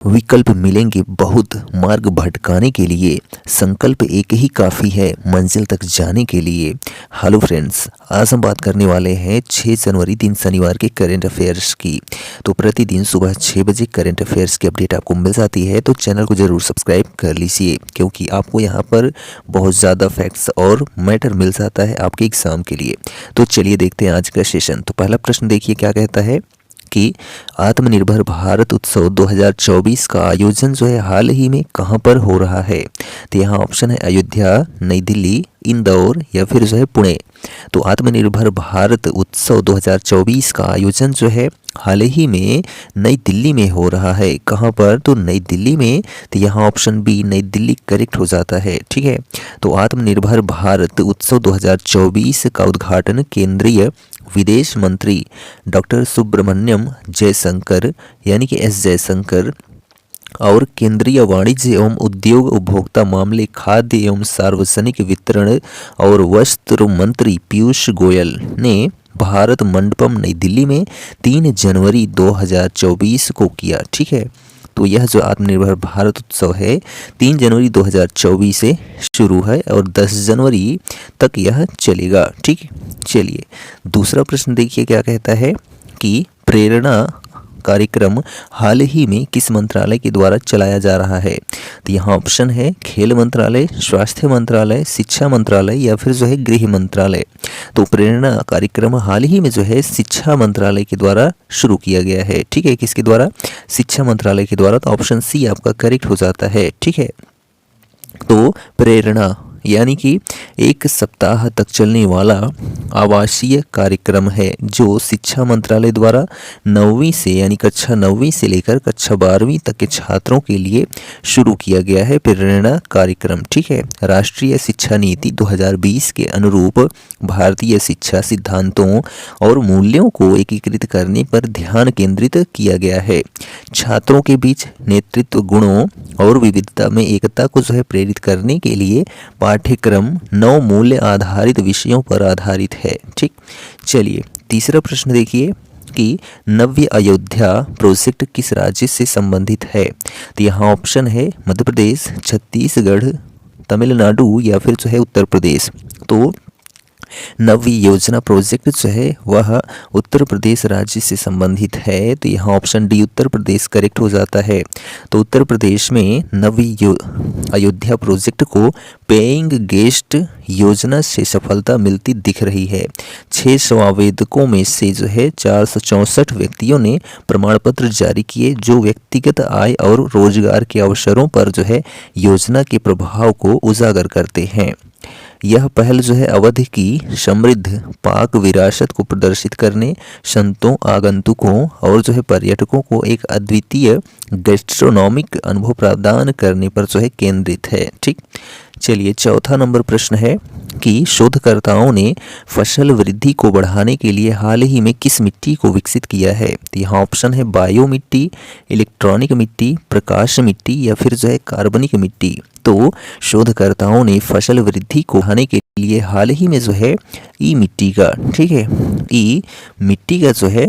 विकल्प मिलेंगे बहुत मार्ग भटकाने के लिए, संकल्प एक ही काफ़ी है मंजिल तक जाने के लिए। हेलो फ्रेंड्स, आज हम बात करने वाले हैं 6 जनवरी दिन शनिवार के करंट अफेयर्स की। तो प्रतिदिन सुबह 6 बजे करंट अफेयर्स की अपडेट आपको मिल जाती है, तो चैनल को ज़रूर सब्सक्राइब कर लीजिए, क्योंकि आपको यहाँ पर बहुत ज़्यादा फैक्ट्स और मैटर मिल जाता है आपके एग्ज़ाम के लिए। तो चलिए देखते हैं आज का सेशन। तो पहला प्रश्न देखिए क्या कहता है कि आत्मनिर्भर भारत उत्सव 2024 का आयोजन जो है हाल ही में कहाँ पर हो रहा है। तो यहाँ ऑप्शन है अयोध्या, नई दिल्ली, इंदौर या फिर जो है पुणे। तो आत्मनिर्भर भारत उत्सव 2024 का आयोजन जो है हाल ही में नई दिल्ली में हो रहा है। कहाँ पर? तो नई दिल्ली में। तो यहाँ ऑप्शन बी नई दिल्ली करेक्ट हो जाता है। ठीक है, तो आत्मनिर्भर भारत उत्सव 2024 का उद्घाटन केंद्रीय विदेश मंत्री डॉक्टर सुब्रमण्यम जयशंकर यानी कि एस जयशंकर और केंद्रीय वाणिज्य एवं उद्योग उपभोक्ता मामले, खाद्य एवं सार्वजनिक वितरण और वस्त्र मंत्री पीयूष गोयल ने भारत मंडपम नई दिल्ली में 3 जनवरी 2024 को किया। ठीक है, तो यह जो आत्मनिर्भर भारत उत्सव है 3 जनवरी 2024 से शुरू है और 10 जनवरी तक यह चलेगा। ठीक, चलिए दूसरा प्रश्न देखिए क्या कहता है कि प्रेरणा कार्यक्रम हाल ही में किस मंत्रालय के द्वारा चलाया जा रहा है। तो यहाँ ऑप्शन है खेल मंत्रालय, स्वास्थ्य मंत्रालय, शिक्षा मंत्रालय या फिर जो है गृह मंत्रालय। तो प्रेरणा कार्यक्रम हाल ही में जो है शिक्षा मंत्रालय के द्वारा शुरू किया गया है। ठीक है, किसके द्वारा? शिक्षा मंत्रालय के द्वारा। तो ऑप्शन सी आपका करेक्ट हो जाता है। ठीक है, तो प्रेरणा यानी कि 1 सप्ताह तक चलने वाला आवासीय कार्यक्रम है जो शिक्षा मंत्रालय द्वारा 9वीं से यानी कक्षा 9वीं से लेकर कक्षा 12वीं तक के छात्रों के लिए शुरू किया गया है प्रेरणा कार्यक्रम। ठीक है, राष्ट्रीय शिक्षा नीति 2020 के अनुरूप भारतीय शिक्षा सिद्धांतों और मूल्यों को एकीकृत करने पर ध्यान केंद्रित किया गया है। छात्रों के बीच नेतृत्व गुणों और विविधता में एकता को जो है प्रेरित करने के लिए पाठ्यक्रम 9 मूल्य आधारित विषयों पर आधारित है। ठीक, चलिए तीसरा प्रश्न देखिए कि नव्य अयोध्या प्रोजेक्ट किस राज्य से संबंधित है। तो यहाँ ऑप्शन है मध्य प्रदेश, छत्तीसगढ़, तमिलनाडु या फिर जो है उत्तर प्रदेश। तो नवी योजना प्रोजेक्ट जो है वह उत्तर प्रदेश राज्य से संबंधित है। तो यहाँ option D Uttar Pradesh correct हो जाता है। तो उत्तर प्रदेश में नवी अयोध्या प्रोजेक्ट को पेइंग गेस्ट योजना से सफलता मिलती दिख रही है। 600 आवेदकों में से जो है 464 व्यक्तियों ने प्रमाण पत्र जारी किए जो व्यक्तिगत आय और रोजगार के अवसरों पर जो है योजना के प्रभाव को उजागर करते हैं। यह पहल जो है अवधि की समृद्ध पाक विरासत को प्रदर्शित करने, संतों, आगंतुकों और जो है पर्यटकों को एक अद्वितीय गैस्ट्रोनॉमिक अनुभव प्रदान करने पर जो है केंद्रित है। ठीक, चलिए चौथा नंबर प्रश्न है कि शोधकर्ताओं ने फसल वृद्धि को बढ़ाने के लिए हाल ही में किस मिट्टी को विकसित किया है। तो यहाँ ऑप्शन है बायो मिट्टी, इलेक्ट्रॉनिक मिट्टी, प्रकाश मिट्टी या फिर जो है कार्बनिक मिट्टी। तो शोधकर्ताओं ने फसल वृद्धि को बढ़ाने के लिए हाल ही में जो है ई मिट्टी का, ठीक है, ई मिट्टी का जो है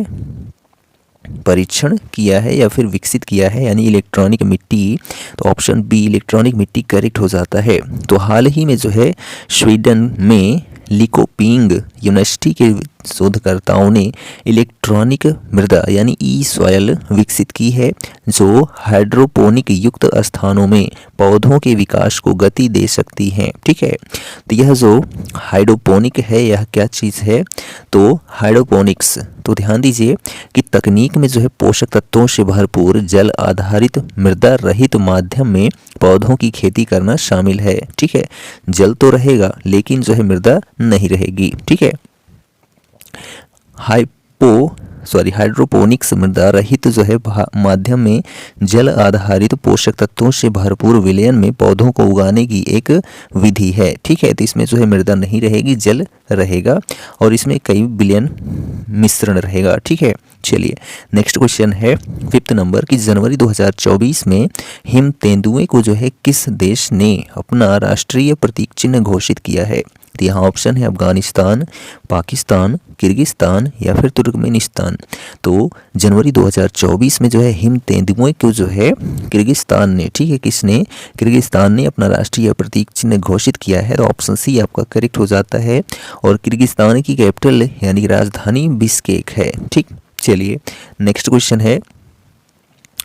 परीक्षण किया है या फिर विकसित किया है, यानी इलेक्ट्रॉनिक मिट्टी। तो ऑप्शन बी इलेक्ट्रॉनिक मिट्टी करेक्ट हो जाता है। तो हाल ही में जो है स्वीडन में लिकोपिंग यूनिवर्सिटी के शोधकर्ताओं ने इलेक्ट्रॉनिक मृदा यानी ई सॉयल विकसित की है जो हाइड्रोपोनिक युक्त स्थानों में पौधों के विकास को गति दे सकती है। ठीक है, तो यह जो हाइड्रोपोनिक है यह क्या चीज़ है? तो हाइड्रोपोनिक्स, तो ध्यान दीजिए कि तकनीक में जो है पोषक तत्वों से भरपूर जल आधारित मृदा रहित माध्यम में पौधों की खेती करना शामिल है। ठीक है, जल तो रहेगा लेकिन जो है मृदा नहीं रहेगी। ठीक है, हाइड्रोपोनिक्स मृदा रहित जो है माध्यम में जल आधारित पोषक तत्वों से भरपूर विलयन में पौधों को उगाने की एक विधि है। ठीक है, तो इसमें जो है मृदा नहीं रहेगी, जल रहेगा और इसमें कई विलयन मिश्रण रहेगा। ठीक है, चलिए नेक्स्ट क्वेश्चन है 5th नंबर की जनवरी 2024 में हिम तेंदुए को जो है किस देश ने अपना राष्ट्रीय प्रतीक चिन्ह घोषित किया है। तो यहाँ ऑप्शन है अफगानिस्तान, पाकिस्तान, किर्गिस्तान या फिर तुर्कमेनिस्तान। तो जनवरी 2024 में जो है हिम तेंदुए को जो है किर्गिस्तान ने, ठीक है, किसने, किर्गिस्तान ने अपना राष्ट्रीय प्रतीक चिन्ह घोषित किया है। तो ऑप्शन सी आपका करेक्ट हो जाता है। और किर्गिस्तान की कैपिटल यानी राजधानी बिश्केक है। ठीक, चलिए नेक्स्ट क्वेश्चन है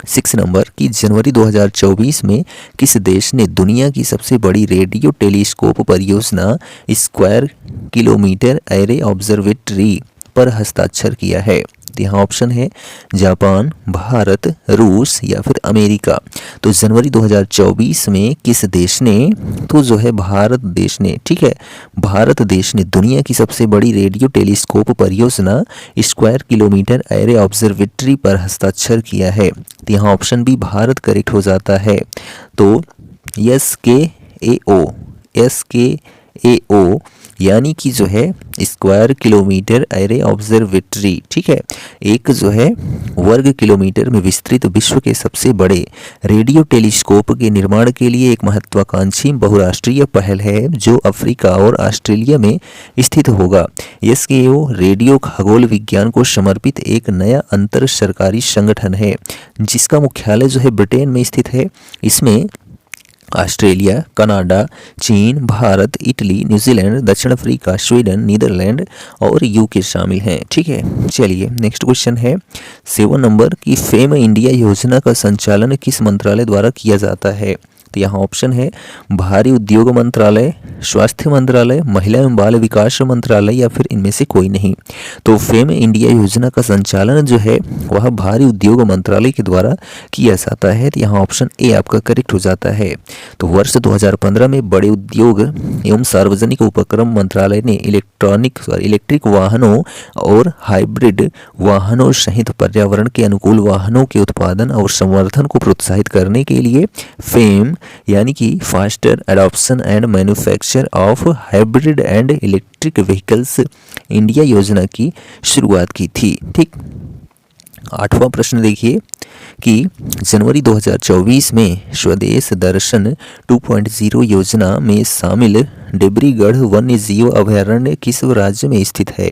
6 नंबर की जनवरी 2024 में किस देश ने दुनिया की सबसे बड़ी रेडियो टेलीस्कोप परियोजना स्क्वायर किलोमीटर एरे ऑब्जर्वेटरी पर हस्ताक्षर किया है। तो यहाँ ऑप्शन है जापान, भारत, रूस या फिर अमेरिका। तो जनवरी 2024 में किस देश ने, तो जो है भारत देश ने, ठीक है, भारत देश ने दुनिया की सबसे बड़ी रेडियो टेलीस्कोप परियोजना स्क्वायर किलोमीटर एरे ऑब्जर्वेटरी पर हस्ताक्षर किया है। तो यहाँ ऑप्शन बी भारत करेक्ट हो जाता है। तो SKAO यानी कि जो है स्क्वायर किलोमीटर एरे ऑब्जर्वेटरी, ठीक है, एक जो है वर्ग किलोमीटर में विस्तृत विश्व के सबसे बड़े रेडियो टेलीस्कोप के निर्माण के लिए एक महत्वाकांक्षी बहुराष्ट्रीय पहल है जो अफ्रीका और ऑस्ट्रेलिया में स्थित होगा। SKAO रेडियो खगोल विज्ञान को समर्पित एक नया अंतर सरकारी संगठन है जिसका मुख्यालय जो है ब्रिटेन में स्थित है। इसमें ऑस्ट्रेलिया, कनाडा, चीन, भारत, इटली, न्यूजीलैंड, दक्षिण अफ्रीका, स्वीडन, नीदरलैंड और यूके शामिल हैं। ठीक है, चलिए नेक्स्ट क्वेश्चन है 7 नंबर की फेम इंडिया योजना का संचालन किस मंत्रालय द्वारा किया जाता है। तो यहाँ ऑप्शन है भारी उद्योग मंत्रालय, स्वास्थ्य मंत्रालय, महिला एवं बाल विकास मंत्रालय या फिर इनमें से कोई नहीं। तो फेम इंडिया योजना का संचालन जो है वह भारी उद्योग मंत्रालय के द्वारा किया जाता है। तो यहाँ ऑप्शन ए आपका करेक्ट हो जाता है। तो वर्ष 2015 में बड़े उद्योग एवं सार्वजनिक उपक्रम मंत्रालय ने इलेक्ट्रिक वाहनों और हाइब्रिड वाहनों सहित पर्यावरण के अनुकूल वाहनों के उत्पादन और संवर्धन को प्रोत्साहित करने के लिए फेम यानी कि faster adoption and manufacture of hybrid and electric vehicles India योजना की शुरुआत की थी। ठीक, 8वां प्रश्न देखिए कि जनवरी 2024 में स्वदेश दर्शन 2.0 योजना में शामिल डिब्रूगढ़ वन्य जीव अभयारण्य किस राज्य में स्थित है।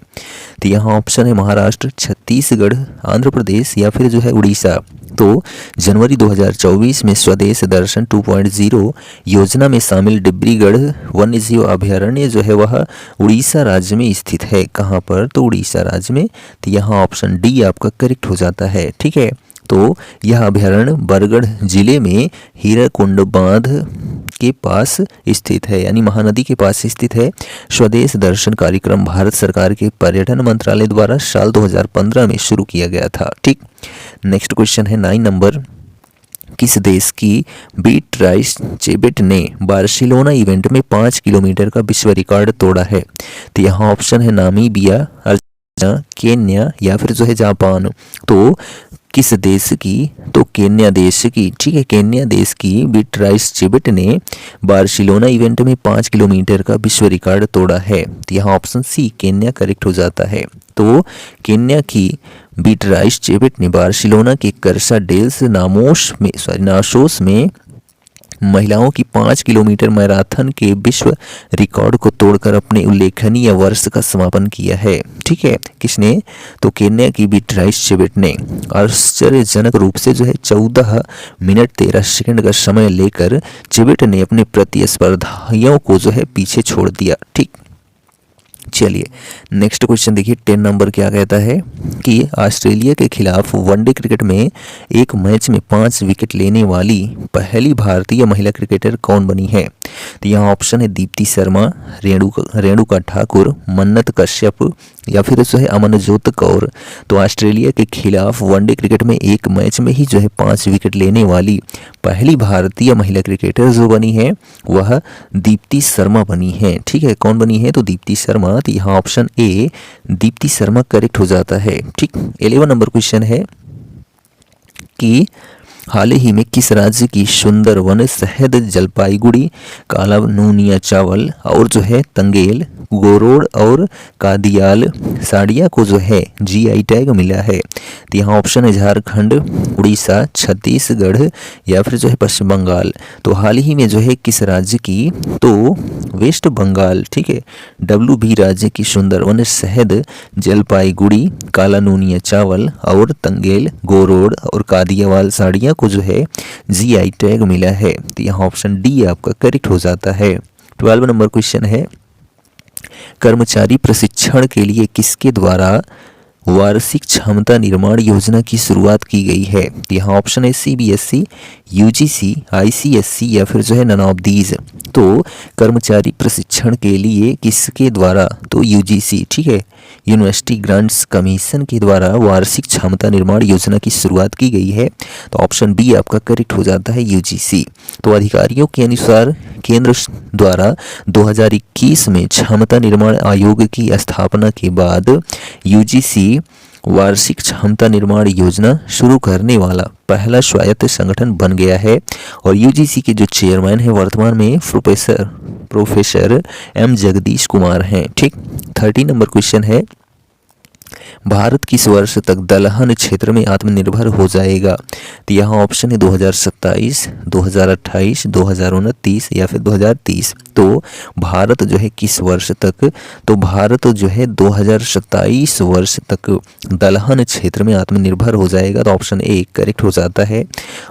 तो यहाँ ऑप्शन है महाराष्ट्र, छत्तीसगढ़, आंध्र प्रदेश या फिर जो है उड़ीसा। तो जनवरी 2024 में स्वदेश दर्शन 2.0 योजना में शामिल डिब्रूगढ़ वन्य जीव अभयारण्य जो है वह उड़ीसा राज्य में स्थित है। कहाँ पर, तो उड़ीसा राज्य में। तो यहाँ ऑप्शन डी आपका करेक्ट हो जाता है। ठीक है, तो यह अभयारण्य बरगढ़ जिले में हीराकुंड बांध के पास स्थित है, यानी महानदी के पास स्थित है। स्वदेश दर्शन कार्यक्रम भारत सरकार के पर्यटन मंत्रालय द्वारा साल 2015 में शुरू किया गया था। ठीक, नेक्स्ट क्वेश्चन है 9 नंबर, किस देश की बीट्राइस चेबेट ने बार्सिलोना इवेंट में 5 किलोमीटर का विश्व रिकॉर्ड तोड़ा है। तो यहाँ ऑप्शन है नामीबिया, अर्जेंटीना, केन्या या फिर जो है जापान। तो किस देश की, तो केन्या देश की। ठीक है, केन्या देश की बीट्राइस चेबेट ने बार्सिलोना इवेंट में 5 किलोमीटर का विश्व रिकॉर्ड तोड़ा है। तो यहाँ ऑप्शन सी केन्या करेक्ट हो जाता है। तो केन्या की बीट्राइस चेबेट ने बार्सिलोना के कर्सा डेल्स नासोस में महिलाओं की 5 किलोमीटर मैराथन के विश्व रिकॉर्ड को तोड़कर अपने उल्लेखनीय वर्ष का समापन किया है। ठीक है, किसने, तो केन्या की बीट्राइस चेबेट ने आश्चर्यजनक रूप से जो है 14 मिनट 13 सेकंड का समय लेकर चेबेट ने अपने प्रतिस्पर्धियों को जो है पीछे छोड़ दिया। ठीक, चलिए नेक्स्ट क्वेश्चन देखिए 10 नंबर क्या कहता है कि ऑस्ट्रेलिया के खिलाफ वनडे क्रिकेट में एक मैच में 5 विकेट लेने वाली पहली भारतीय महिला क्रिकेटर कौन बनी है। तो यहाँ ऑप्शन है दीप्ति शर्मा, रेणुका ठाकुर, मन्नत कश्यप या फिर जो है अमनजोत कौर। तो ऑस्ट्रेलिया के खिलाफ वनडे क्रिकेट में एक मैच में ही जो है 5 विकेट लेने वाली पहली भारतीय महिला क्रिकेटर जो बनी है वह दीप्ति शर्मा बनी है। ठीक है, कौन बनी है, तो दीप्ति शर्मा। तो यहाँ option A Deepti Sharma correct हो जाता है। ठीक, 11 नंबर क्वेश्चन है कि हाल ही में किस राज्य की सुंदरवन शहद जलपाईगुड़ी काला नूनिया चावल और जो है तंगेल गोरोड और कादियाल साड़िया को जो है जीआई टैग मिला है? तो यहाँ ऑप्शन है झारखंड, उड़ीसा, छत्तीसगढ़ या फिर जो है पश्चिम बंगाल। तो हाल ही में जो है किस राज्य की, तो वेस्ट बंगाल, ठीक है, WB राज्य की सुंदरवन शहद जलपाईगुड़ी काला नूनिया चावल और तंगेल गोरोड और कादियावाल साड़ियाँ को जो है जीआई टैग मिला है। तो यहाँ ऑप्शन डी आपका करेक्ट हो जाता है। 12 नंबर क्वेश्चन है, कर्मचारी प्रशिक्षण के लिए किसके द्वारा वार्षिक क्षमता निर्माण योजना की शुरुआत की गई है? यहाँ ऑप्शन है CBSE, UGC, ICSE या फिर जो है नन ऑफ दीज। तो कर्मचारी प्रशिक्षण के लिए किसके द्वारा, तो UGC, ठीक है, यूनिवर्सिटी ग्रांट्स कमीशन के द्वारा वार्षिक क्षमता निर्माण योजना की शुरुआत की गई है। तो ऑप्शन बी आपका करेक्ट हो जाता है UGC। तो अधिकारियों के अनुसार केंद्र द्वारा 2021 में क्षमता निर्माण आयोग की स्थापना के बाद UGC वार्षिक क्षमता निर्माण योजना शुरू करने वाला पहला स्वायत्त संगठन बन गया है। और UGC के जो चेयरमैन हैं वर्तमान में प्रोफेसर M जगदीश कुमार हैं। ठीक, 30 नंबर क्वेश्चन है, भारत किस वर्ष तक दलहन क्षेत्र में आत्मनिर्भर हो जाएगा? तो यहाँ ऑप्शन है 2027, 2028, 2029 या फिर 2030। तो भारत जो है किस वर्ष तक, तो भारत जो है 2027 वर्ष तक दलहन क्षेत्र में आत्मनिर्भर हो जाएगा। तो ऑप्शन ए करेक्ट हो जाता है।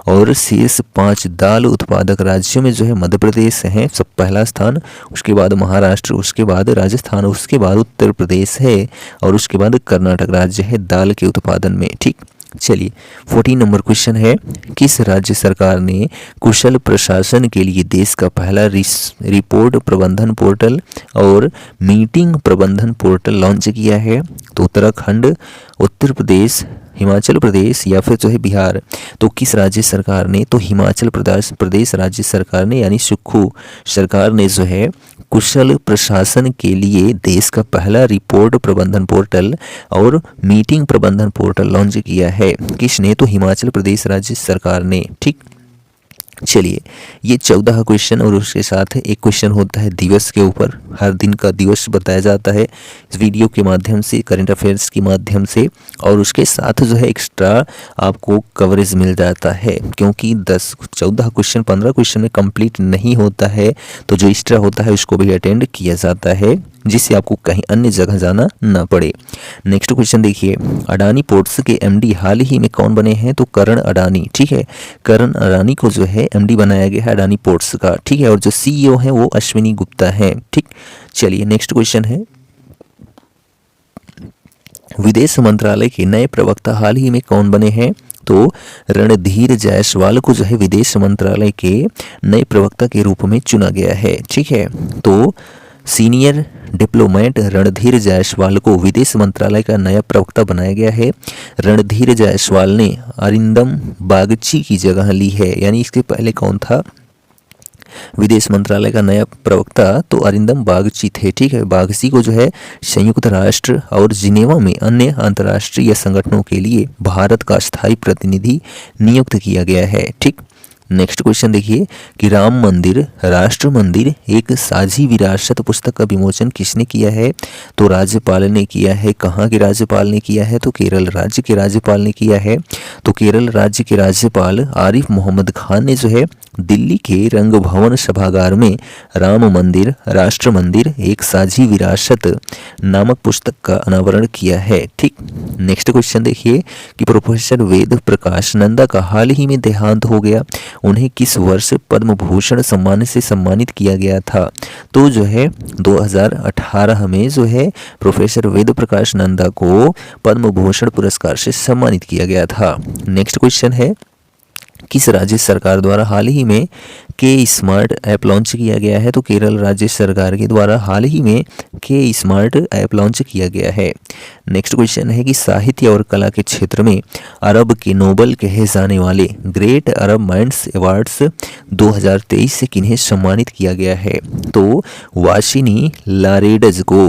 और शेष 5 दाल उत्पादक राज्यों में जो है मध्य प्रदेश है सब पहला स्थान, उसके बाद महाराष्ट्र, उसके बाद राजस्थान, उसके बाद उत्तर प्रदेश है और उसके बाद कर्नाटक राज्य है दाल के उत्पादन में। ठीक, चलिए 14 नंबर क्वेश्चन है, किस राज्य सरकार ने कुशल प्रशासन के लिए देश का पहला रिपोर्ट प्रबंधन पोर्टल और मीटिंग प्रबंधन पोर्टल लॉन्च किया है? तो उत्तराखंड, उत्तर प्रदेश, हिमाचल प्रदेश या फिर जो है बिहार। तो किस राज्य सरकार ने, तो हिमाचल प्रदेश राज्य सरकार ने यानी सुक्खू सरकार ने जो है कुशल प्रशासन के लिए देश का पहला रिपोर्ट प्रबंधन पोर्टल और मीटिंग प्रबंधन पोर्टल लॉन्च किया है। किसने, तो हिमाचल प्रदेश राज्य सरकार ने। ठीक, चलिए ये 14 क्वेश्चन और उसके साथ एक क्वेश्चन होता है दिवस के ऊपर, हर दिन का दिवस बताया जाता है इस वीडियो के माध्यम से, करंट अफेयर्स के माध्यम से। और उसके साथ जो है एक्स्ट्रा आपको कवरेज मिल जाता है, क्योंकि 14 क्वेश्चन 15 क्वेश्चन में कंप्लीट नहीं होता है, तो जो एक्स्ट्रा होता है उसको भी अटेंड किया जाता है, जिससे आपको कहीं अन्य जगह जाना ना पड़े। नेक्स्ट क्वेश्चन देखिए, अडानी पोर्ट्स के MD हाल ही में कौन बने हैं? तो करण अडानी। ठीक है, करण अडानी को जो है MD बनाया गया है अडानी पोर्ट्स का। ठीक है, और जो CEO हैं वो अश्विनी गुप्ता हैं। ठीक, चलिए नेक्स्ट क्वेश्चन है, विदेश मंत्रालय के नए प्रवक्ता हाल ही में कौन बने हैं? तो रणधीर जायसवाल को जो है विदेश मंत्रालय के नए प्रवक्ता के रूप में चुना गया है। ठीक है, तो सीनियर डिप्लोमेट रणधीर जायसवाल को विदेश मंत्रालय का नया प्रवक्ता बनाया गया है। रणधीर जायसवाल ने अरिंदम बागची की जगह ली है, यानी इसके पहले कौन था विदेश मंत्रालय का नया प्रवक्ता? तो अरिंदम बागची थे। ठीक है, बागची को जो है संयुक्त राष्ट्र और जिनेवा में अन्य अंतर्राष्ट्रीय संगठनों के लिए भारत का स्थायी प्रतिनिधि नियुक्त किया गया है। ठीक, नेक्स्ट क्वेश्चन देखिए कि राम मंदिर राष्ट्र मंदिर एक साझी विरासत पुस्तक का विमोचन किसने किया है? तो राज्यपाल ने किया है। कहाँ के राज्यपाल ने किया है? तो केरल राज्य के राज्यपाल ने किया है। तो केरल राज्य के राज्यपाल आरिफ मोहम्मद खान ने जो है दिल्ली के रंग भवन सभागार में राम मंदिर राष्ट्र मंदिर एक साझी विरासत नामक पुस्तक का अनावरण किया है। ठीक, नेक्स्ट क्वेश्चन देखिए कि प्रोफेसर वेद प्रकाश नंदा का हाल ही में देहांत हो गया, उन्हें किस वर्ष पद्म भूषण सम्मान से सम्मानित किया गया था? तो जो है 2018 में जो है प्रोफेसर वेद प्रकाश नंदा को पद्म भूषण पुरस्कार से सम्मानित किया गया था। नेक्स्ट क्वेश्चन है, किस राज्य सरकार द्वारा हाल ही में के स्मार्ट ऐप लॉन्च किया गया है? तो केरल राज्य सरकार के द्वारा हाल ही में के स्मार्ट ऐप लॉन्च किया गया है। नेक्स्ट क्वेश्चन है कि साहित्य और कला के क्षेत्र में अरब के नोबल कहे जाने वाले ग्रेट अरब माइंड्स अवार्ड्स 2023 से किन्हें सम्मानित किया गया है? तो वाशिनी लारेडज को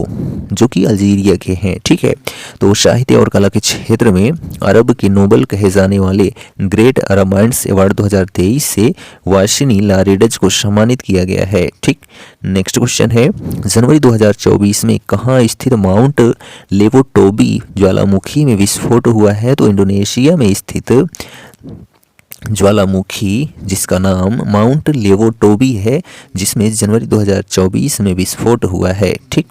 जो कि अल्जीरिया के हैं। ठीक है, तो साहित्य और कला के क्षेत्र में अरब के नोबल कहे जाने वाले ग्रेट अरब माइंड्स अवार्ड 2023 से वाशिनी लारेडज को सम्मानित किया गया है। ठीक, नेक्स्ट क्वेश्चन है, जनवरी 2024 में कहाँ स्थित माउंट लेवोटोबी ज्वालामुखी में विस्फोट हुआ है? तो इंडोनेशिया में स्थित ज्वालामुखी जिसका नाम माउंट लेवोटोबी है, जिसमें जनवरी 2024 में विस्फोट हुआ है। ठीक,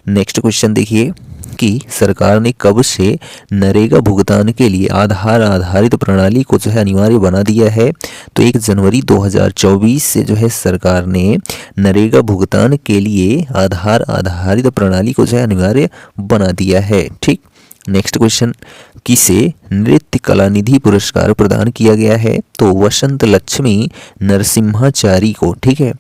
नेक्स्ट क्वेश्चन देखिए कि सरकार ने कब से नरेगा भुगतान के लिए आधार आधारित प्रणाली को जो है अनिवार्य बना दिया है? तो 1 जनवरी 2024 से जो है सरकार ने नरेगा भुगतान के लिए आधार आधारित प्रणाली को जो है अनिवार्य बना दिया है। ठीक, नेक्स्ट क्वेश्चन, किसे नृत्य कला निधि पुरस्कार प्रदान किया गया है? तो वसंत लक्ष्मी नरसिम्हाचारी को। ठीक है,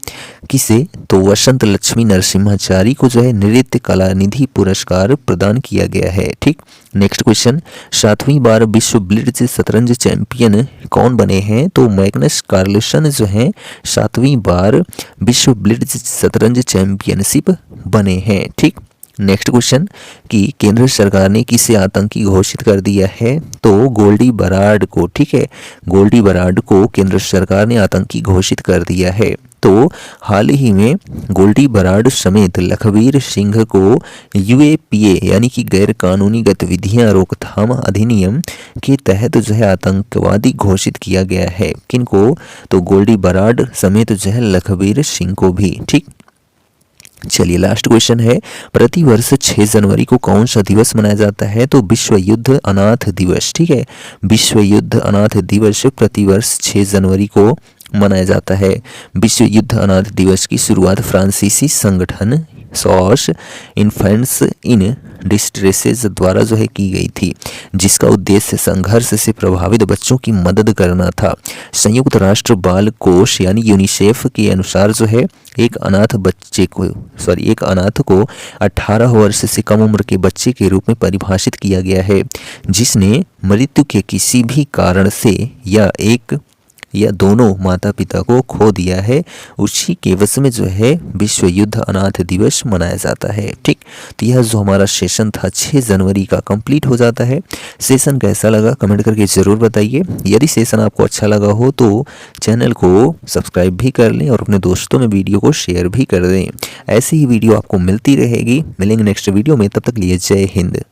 किसे? तो वसंत लक्ष्मी नरसिम्हाचारी को जो है नृत्य कला निधि पुरस्कार प्रदान किया गया है। ठीक, नेक्स्ट क्वेश्चन, 7वीं बार विश्व ब्लिट्ज शतरंज चैंपियन कौन बने हैं? तो मैग्नस कार्लसन जो है 7वीं बार विश्व ब्लिट्ज शतरंज चैंपियनशिप बने हैं। ठीक, नेक्स्ट क्वेश्चन कि केंद्र सरकार ने किसे आतंकी घोषित कर दिया है? तो गोल्डी बराड को। ठीक है, गोल्डी बराड को केंद्र सरकार ने आतंकी घोषित कर दिया है। तो हाल ही में गोल्डी बराड समेत लखबीर सिंह को यूएपीए यानी कि गैर कानूनी गतिविधियां रोकथाम अधिनियम के तहत जो है आतंकवादी घोषित किया गया है। किनको? तो गोल्डी बराड समेत जो है लखबीर सिंह को भी। ठीक, चलिए लास्ट क्वेश्चन है, प्रतिवर्ष 6 जनवरी को कौन सा दिवस मनाया जाता है? तो विश्व युद्ध अनाथ दिवस। ठीक है, विश्व युद्ध अनाथ दिवस प्रतिवर्ष 6 जनवरी को मनाया जाता है। विश्व युद्ध अनाथ दिवस की शुरुआत फ्रांसीसी संगठन सॉस इन्फेंट्स इन डिस्ट्रेसेस द्वारा जो है की गई थी, जिसका उद्देश्य संघर्ष से प्रभावित बच्चों की मदद करना था। संयुक्त राष्ट्र बाल कोष यानी यूनिसेफ के अनुसार जो है एक अनाथ को 18 वर्ष से कम उम्र के बच्चे के रूप में परिभाषित किया गया है, जिसने मृत्यु के किसी भी कारण से या दोनों माता पिता को खो दिया है, उसी के वश में जो है विश्व युद्ध अनाथ दिवस मनाया जाता है। ठीक, तो यह जो हमारा सेशन था 6 जनवरी का कंप्लीट हो जाता है। सेशन कैसा लगा कमेंट करके ज़रूर बताइए। यदि सेशन आपको अच्छा लगा हो तो चैनल को सब्सक्राइब भी कर लें और अपने दोस्तों में वीडियो को शेयर भी कर दें। ऐसी ही वीडियो आपको मिलती रहेगी। मिलेंगे नेक्स्ट वीडियो में, तब तक लिए जय हिंद।